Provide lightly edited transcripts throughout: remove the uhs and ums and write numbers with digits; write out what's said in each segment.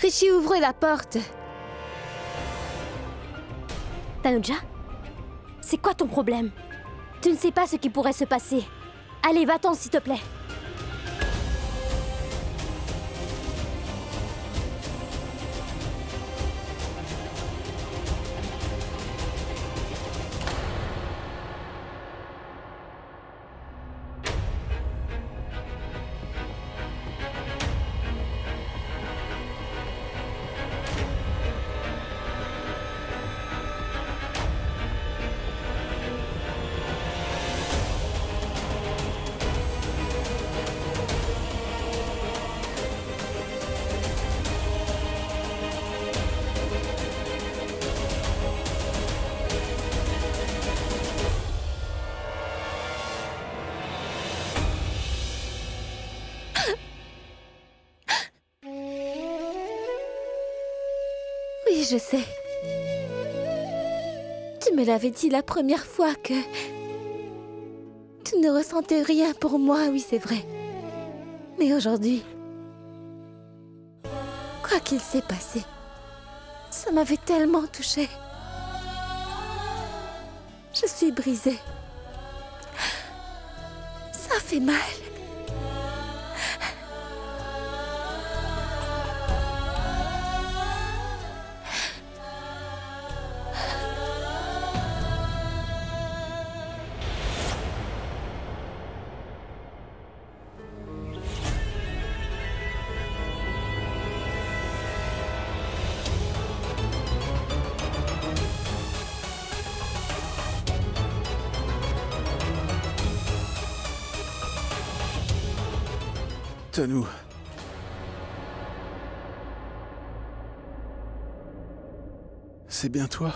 Rishi, ouvre la porte. Tanuja, c'est quoi ton problème? Tu ne sais pas ce qui pourrait se passer. Allez, va-t'en s'il te plaît. Oui, je sais. Tu me l'avais dit la première fois que... tu ne ressentais rien pour moi, oui, c'est vrai. Mais aujourd'hui... quoi qu'il s'est passé, ça m'avait tellement touchée. Je suis brisée. Ça fait mal. Tanu. C'est bien toi?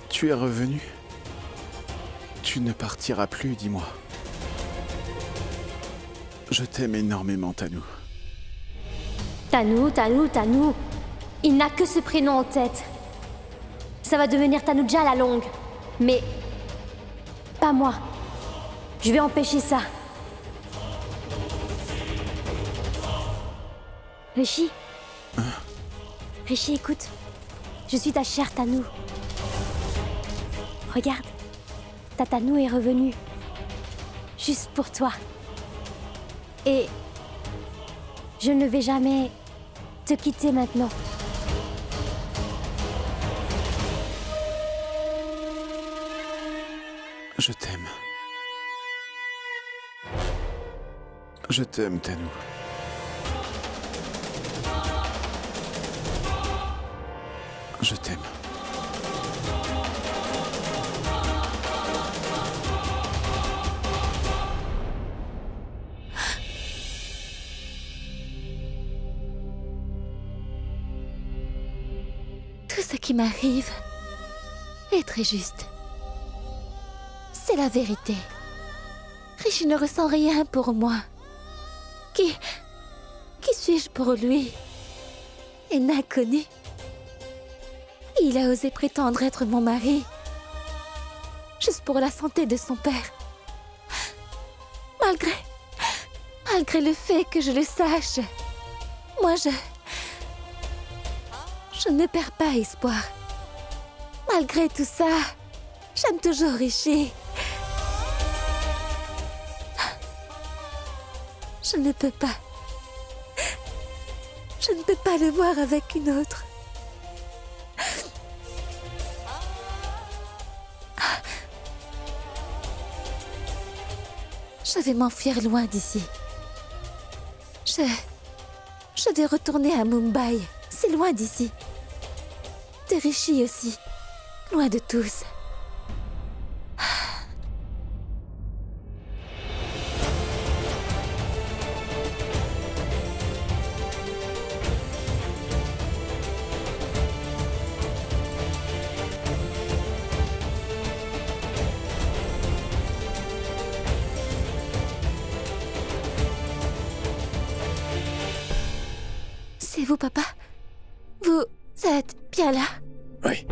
Tu es revenu? Tu ne partiras plus, dis-moi. Je t'aime énormément, Tanu. Tanu, Tanu, Tanu. Il n'a que ce prénom en tête. Ça va devenir Tanuja à la longue. Mais... pas moi. Je vais empêcher ça. Rishi? Hein? Rishi, écoute. Je suis ta chère Tanu. Regarde. Ta Tanu est revenue. Juste pour toi. Et... je ne vais jamais te quitter maintenant. Je t'aime. Je t'aime, Tanu. Je t'aime. Tout ce qui m'arrive est très juste. C'est la vérité. Rishi ne ressent rien pour moi. Qui suis-je pour lui? Un inconnu. Il a osé prétendre être mon mari. Juste pour la santé de son père. Malgré le fait que je le sache. Moi, je ne perds pas espoir. Malgré tout ça, j'aime toujours Rishi. Je ne peux pas. Je ne peux pas le voir avec une autre. Je vais m'enfuir loin d'ici. Je vais retourner à Mumbai. C'est loin d'ici. De Rishi aussi. Loin de tous. C'est vous, papa? Vous êtes bien là? Oui.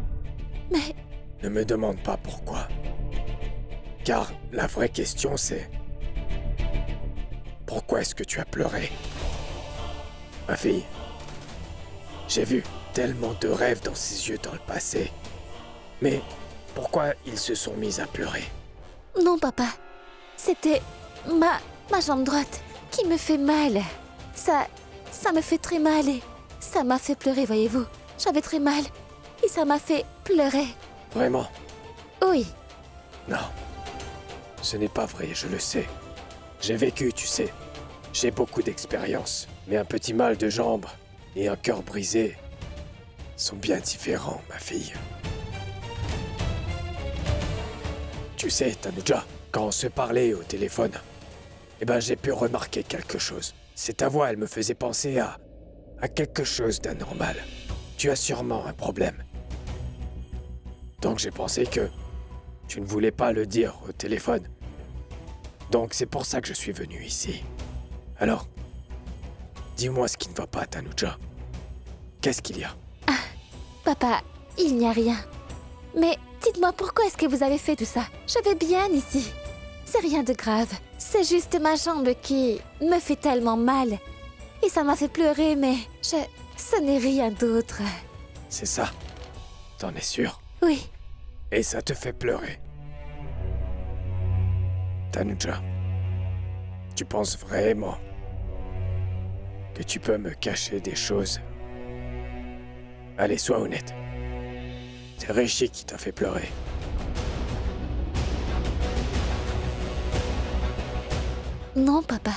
Mais... Ne me demande pas pourquoi. Car la vraie question c'est... Pourquoi est-ce que tu as pleuré? Ma fille, j'ai vu tellement de rêves dans ses yeux dans le passé. Mais pourquoi ils se sont mis à pleurer? Non, papa. C'était ma jambe droite qui me fait mal. Ça me fait très mal et ça m'a fait pleurer, voyez-vous. J'avais très mal et ça m'a fait pleurer. Vraiment? Oui. Non. Ce n'est pas vrai, je le sais. J'ai vécu, tu sais. J'ai beaucoup d'expérience. Mais un petit mal de jambe et un cœur brisé sont bien différents, ma fille. Tu sais, Tanuja, quand on se parlait au téléphone, j'ai pu remarquer quelque chose. C'est ta voix, elle me faisait penser à quelque chose d'anormal. Tu as sûrement un problème. Donc j'ai pensé que tu ne voulais pas le dire au téléphone. Donc c'est pour ça que je suis venu ici. Alors, dis-moi ce qui ne va pas, Tanuja. Qu'est-ce qu'il y a? Papa, il n'y a rien. Mais dites-moi pourquoi est-ce que vous avez fait tout ça? Je vais bien ici. C'est rien de grave. C'est juste ma jambe qui me fait tellement mal. Et ça m'a fait pleurer, mais ce n'est rien d'autre. C'est ça? T'en es sûr? Oui. Et ça te fait pleurer? Tanuja, tu penses vraiment que tu peux me cacher des choses? Allez, sois honnête. C'est Rishi qui t'a fait pleurer. Non, papa.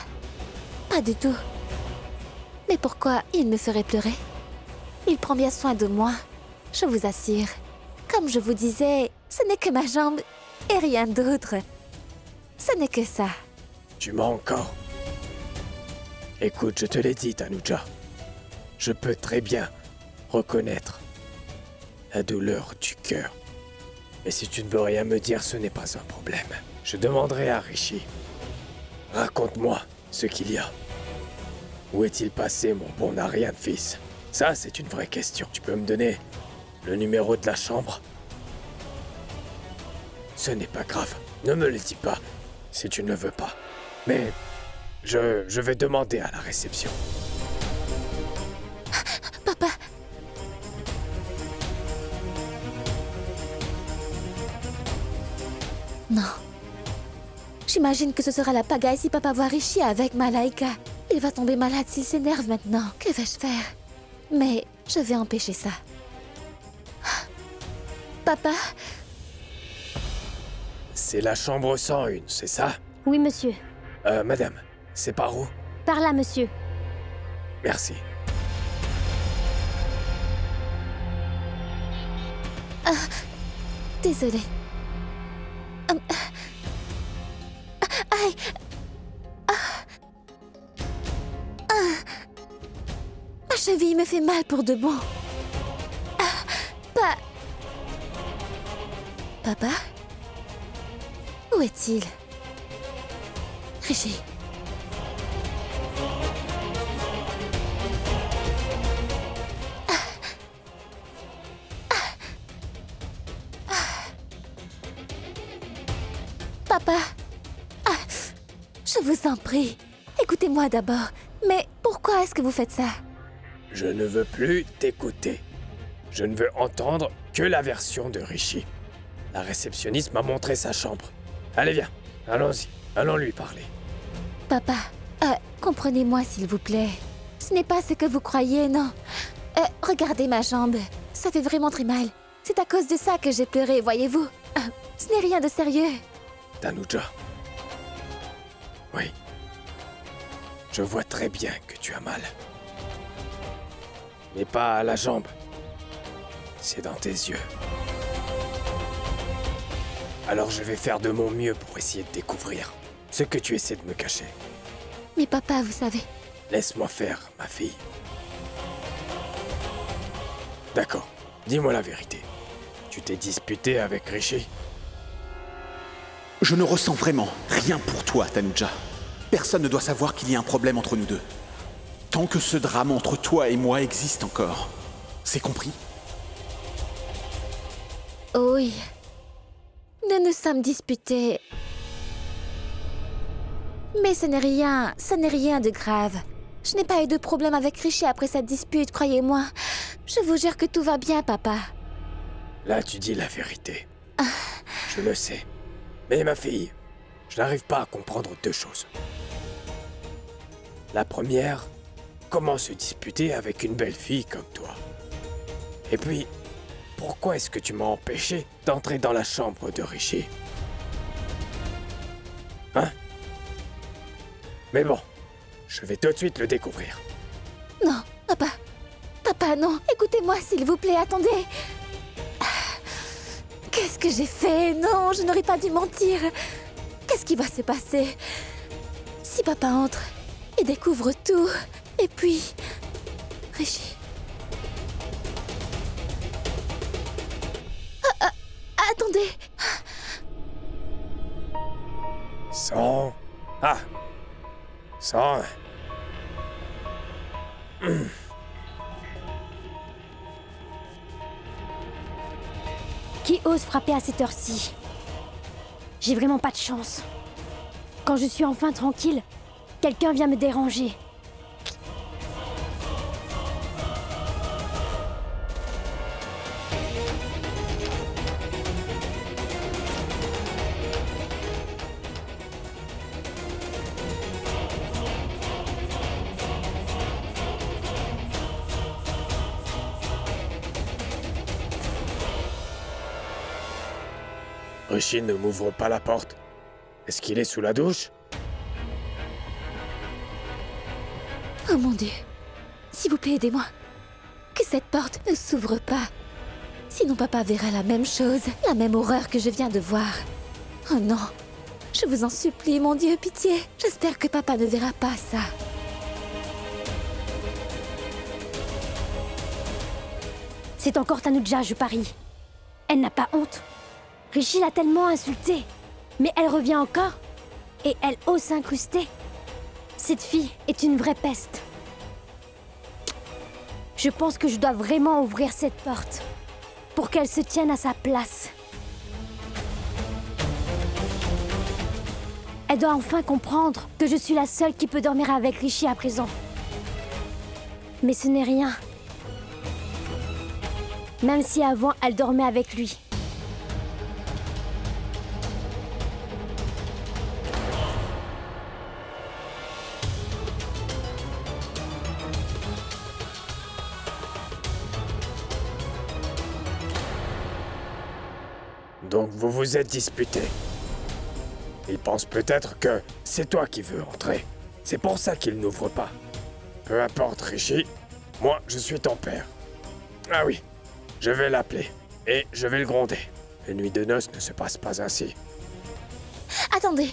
Pas du tout. Mais pourquoi il me ferait pleurer? Il prend bien soin de moi, je vous assure. Comme je vous disais, ce n'est que ma jambe et rien d'autre. Ce n'est que ça. Tu mens encore. Écoute, je te l'ai dit, Tanuja. Je peux très bien reconnaître la douleur du cœur. Et si tu ne veux rien me dire, ce n'est pas un problème. Je demanderai à Rishi. Raconte-moi ce qu'il y a. Où est-il passé, mon bon Ariane, fils? Ça, c'est une vraie question. Tu peux me donner le numéro de la chambre? Ce n'est pas grave. Ne me le dis pas si tu ne le veux pas. Mais je vais demander à la réception. Papa. Non. J'imagine que ce sera la pagaille si papa voit Rishi avec Malaika. Il va tomber malade s'il s'énerve maintenant. Que vais-je faire? Mais je vais empêcher ça. Papa? C'est la chambre 101, c'est ça? Oui, monsieur. Madame, c'est par où? Par là, monsieur. Merci. Désolée. Aïe. Ma cheville me fait mal pour de bon. Papa? Où est-il? Rishi. Papa? Je vous en prie. Écoutez-moi d'abord. Mais pourquoi est-ce que vous faites ça? Je ne veux plus t'écouter. Je ne veux entendre que la version de Rishi. La réceptionniste m'a montré sa chambre. Allez, viens. Allons-y. Allons lui parler. Papa, comprenez-moi s'il vous plaît. Ce n'est pas ce que vous croyez, non. Regardez ma jambe. Ça fait vraiment très mal. C'est à cause de ça que j'ai pleuré, voyez-vous. Ce n'est rien de sérieux. Tanuja. Oui. Je vois très bien que tu as mal. Mais pas à la jambe. C'est dans tes yeux. Alors je vais faire de mon mieux pour essayer de découvrir ce que tu essaies de me cacher. Mais papa, vous savez... Laisse-moi faire, ma fille. D'accord. Dis-moi la vérité. Tu t'es disputé avec Rishi? Je ne ressens vraiment rien pour toi, Tanuja. Personne ne doit savoir qu'il y a un problème entre nous deux. Tant que ce drame entre toi et moi existe encore. C'est compris? Oui. Nous nous sommes disputés. Mais ce n'est rien de grave. Je n'ai pas eu de problème avec Rishi après cette dispute, croyez-moi. Je vous jure que tout va bien, papa. Là, tu dis la vérité. Je le sais. Mais ma fille, je n'arrive pas à comprendre deux choses. La première, comment se disputer avec une belle fille comme toi? Et puis, pourquoi est-ce que tu m'as empêché d'entrer dans la chambre de Rishi? Hein? Mais bon, je vais tout de suite le découvrir. Non, papa. Papa, non. Écoutez-moi, s'il vous plaît, attendez. Qu'est-ce que j'ai fait? Non, je n'aurais pas dû mentir. Qu'est-ce qui va se passer si papa entre et découvre tout? Et puis... Rishi... attendez. Sans... Ah. Sans... Qui ose frapper à cette heure-ci? J'ai vraiment pas de chance. Quand je suis enfin tranquille, quelqu'un vient me déranger. Rishi ne m'ouvre pas la porte. Est-ce qu'il est sous la douche? Oh mon Dieu. S'il vous plaît, aidez-moi. Que cette porte ne s'ouvre pas. Sinon papa verra la même chose, la même horreur que je viens de voir. Oh non. Je vous en supplie, mon Dieu, pitié. J'espère que papa ne verra pas ça. C'est encore Tanuja, je parie. Elle n'a pas honte. Rishi l'a tellement insultée. Mais elle revient encore. Et elle ose s'incruster. Cette fille est une vraie peste. Je pense que je dois vraiment ouvrir cette porte. Pour qu'elle se tienne à sa place. Elle doit enfin comprendre que je suis la seule qui peut dormir avec Rishi à présent. Mais ce n'est rien. Même si avant, elle dormait avec lui. Donc vous vous êtes disputés. Il pense peut-être que c'est toi qui veux entrer. C'est pour ça qu'il n'ouvre pas. Peu importe, Rishi. Moi, je suis ton père. Ah oui, je vais l'appeler. Et je vais le gronder. Une nuit de noces ne se passe pas ainsi. Attendez.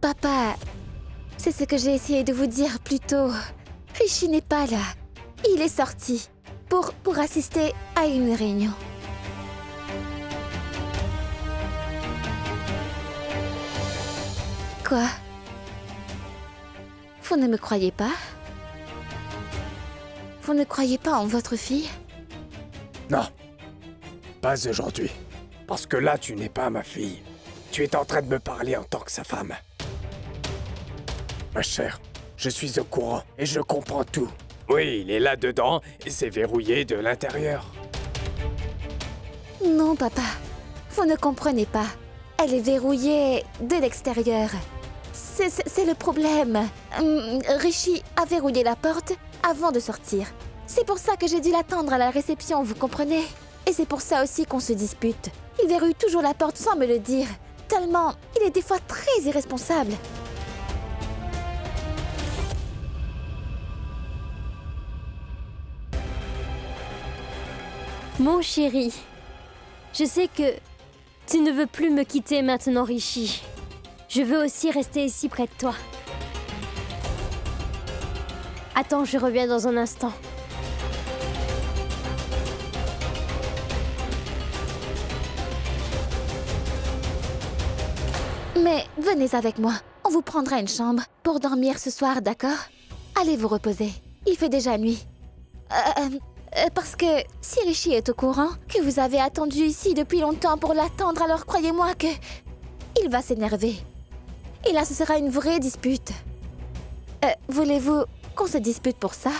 Papa, c'est ce que j'ai essayé de vous dire plus tôt. Rishi n'est pas là. Il est sorti pour assister à une réunion. Quoi? Vous ne me croyez pas? Vous ne croyez pas en votre fille? Non, pas aujourd'hui. Parce que là, tu n'es pas ma fille. Tu es en train de me parler en tant que sa femme. Ma chère, je suis au courant et je comprends tout. Oui, il est là-dedans et c'est verrouillé de l'intérieur. Non, papa. Vous ne comprenez pas. Elle est verrouillée de l'extérieur. C'est le problème. Rishi a verrouillé la porte avant de sortir. C'est pour ça que j'ai dû l'attendre à la réception, vous comprenez? Et c'est pour ça aussi qu'on se dispute. Il verrouille toujours la porte sans me le dire. Tellement, il est des fois très irresponsable. Mon chéri, je sais que tu ne veux plus me quitter maintenant, Rishi. Je veux aussi rester ici près de toi. Attends, je reviens dans un instant. Mais venez avec moi. On vous prendra une chambre pour dormir ce soir, d'accord? Allez vous reposer. Il fait déjà nuit. Parce que si Rishi est au courant que vous avez attendu ici depuis longtemps pour l'attendre, alors croyez-moi que il va s'énerver. Et là, ce sera une vraie dispute. Voulez-vous qu'on se dispute pour ça?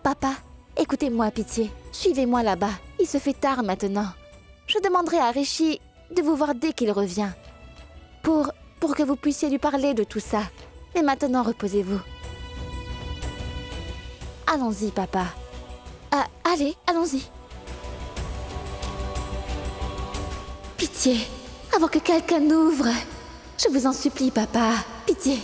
Papa, écoutez-moi, pitié. Suivez-moi là-bas. Il se fait tard maintenant. Je demanderai à Rishi de vous voir dès qu'il revient. Pour que vous puissiez lui parler de tout ça. Mais maintenant, reposez-vous. Allons-y, papa. Allez, allons-y. Pitié, avant que quelqu'un n'ouvre. Je vous en supplie, papa. Pitié.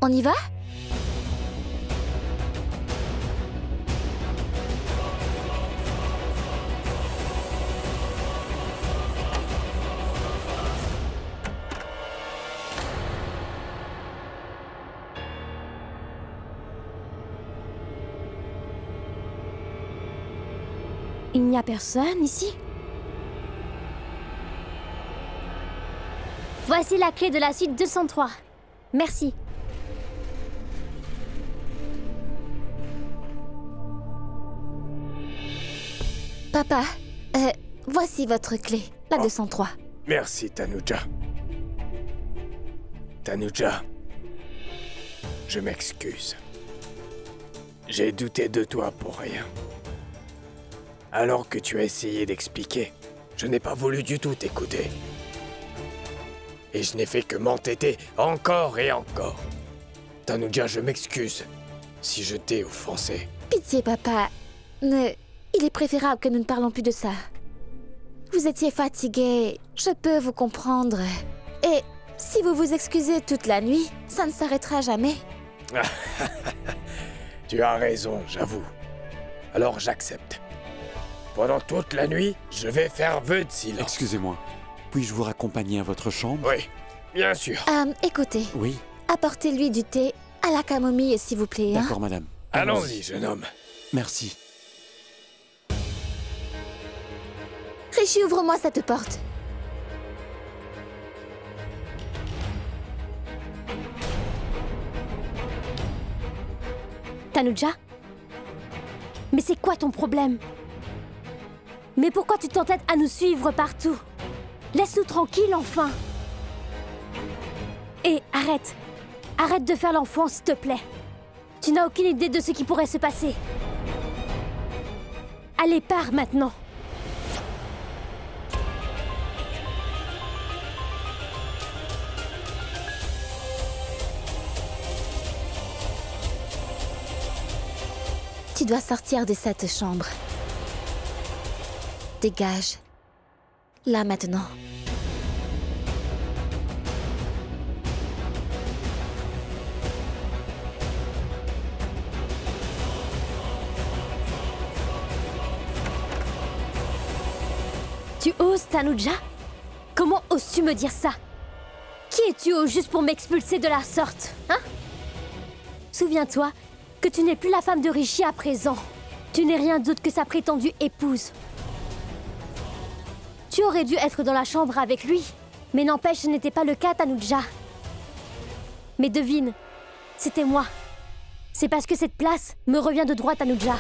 On y va? Il n'y a personne ici? Voici la clé de la suite 203. Merci. Papa, voici votre clé, la 203. Merci, Tanuja. Tanuja, je m'excuse. J'ai douté de toi pour rien. Alors que tu as essayé d'expliquer, je n'ai pas voulu du tout t'écouter. Et je n'ai fait que m'entêter encore et encore. Tanuja, je m'excuse si je t'ai offensé. Pitié, papa. Il est préférable que nous ne parlons plus de ça. Vous étiez fatigué, je peux vous comprendre. Et si vous vous excusez toute la nuit, ça ne s'arrêtera jamais. Tu as raison, j'avoue. Alors j'accepte. Pendant toute la nuit, je vais faire vœu de silence. Excusez-moi, puis-je vous raccompagner à votre chambre? Oui, bien sûr. Écoutez, Oui, apportez-lui du thé à la camomille, s'il vous plaît. d'accord, madame. Allons-y, jeune homme. Merci. Rishi, ouvre-moi cette porte. Tanuja? Mais c'est quoi ton problème? Mais pourquoi tu t'entêtes à nous suivre partout? Laisse-nous tranquilles, enfin. Et arrête. Arrête de faire l'enfant, s'il te plaît. Tu n'as aucune idée de ce qui pourrait se passer. Allez, pars maintenant. Tu dois sortir de cette chambre. Dégage. Là maintenant. Tu oses, Tanuja? Comment oses-tu me dire ça? Qui es-tu au juste pour m'expulser de la sorte, hein? Souviens-toi que tu n'es plus la femme de Rishi à présent. Tu n'es rien d'autre que sa prétendue épouse. Tu aurais dû être dans la chambre avec lui. Mais n'empêche, ce n'était pas le cas, Tanuja. Mais devine, c'était moi. C'est parce que cette place me revient de droit, Tanuja.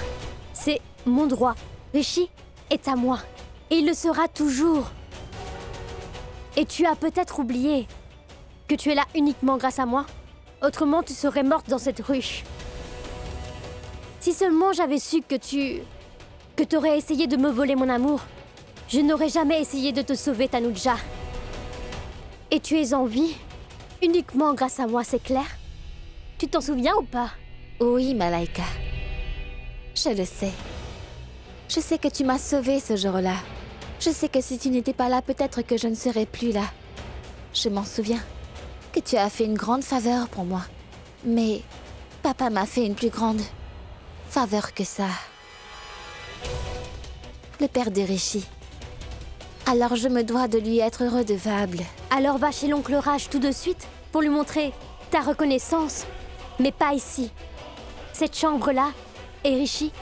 C'est mon droit. Rishi est à moi. Et il le sera toujours. Et tu as peut-être oublié que tu es là uniquement grâce à moi. Autrement, tu serais morte dans cette rue. Si seulement j'avais su que t'aurais essayé de me voler mon amour, je n'aurais jamais essayé de te sauver, Tanuja. Et tu es en vie uniquement grâce à moi, c'est clair? Tu t'en souviens ou pas? Oui, Malaika. Je le sais. Je sais que tu m'as sauvée ce jour-là. Je sais que si tu n'étais pas là, peut-être que je ne serais plus là. Je m'en souviens. Que tu as fait une grande faveur pour moi. Mais papa m'a fait une plus grande faveur que ça. Le père de Rishi. Alors je me dois de lui être redevable. Alors va chez l'oncle Raj tout de suite pour lui montrer ta reconnaissance. Mais pas ici. Cette chambre-là et Rishi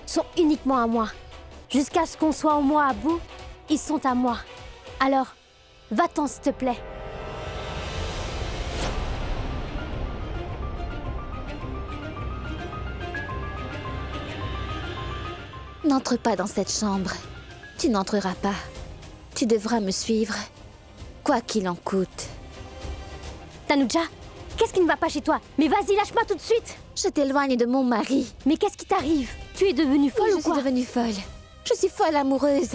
sont uniquement à moi. Jusqu'à ce qu'on soit au moins à bout, ils sont à moi. Alors, Va-t'en, s'il te plaît. N'entre pas dans cette chambre. Tu n'entreras pas. Tu devras me suivre, quoi qu'il en coûte. Tanuja, qu'est-ce qui ne va pas chez toi? Mais vas-y, lâche-moi tout de suite. Je t'éloigne de mon mari. Mais qu'est-ce qui t'arrive? Tu es devenue folle Oui, ou je quoi? suis devenue folle. Je suis folle amoureuse.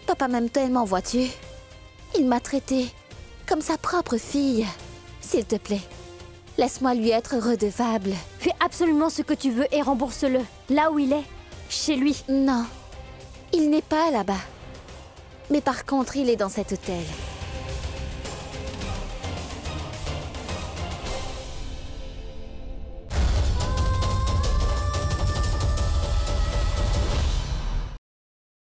Papa m'aime tellement, vois-tu. Il m'a traitée comme sa propre fille. S'il te plaît, laisse-moi lui être redevable. Fais absolument ce que tu veux et rembourse-le. Là où il est, chez lui. Non, il n'est pas là-bas. Mais par contre, il est dans cet hôtel.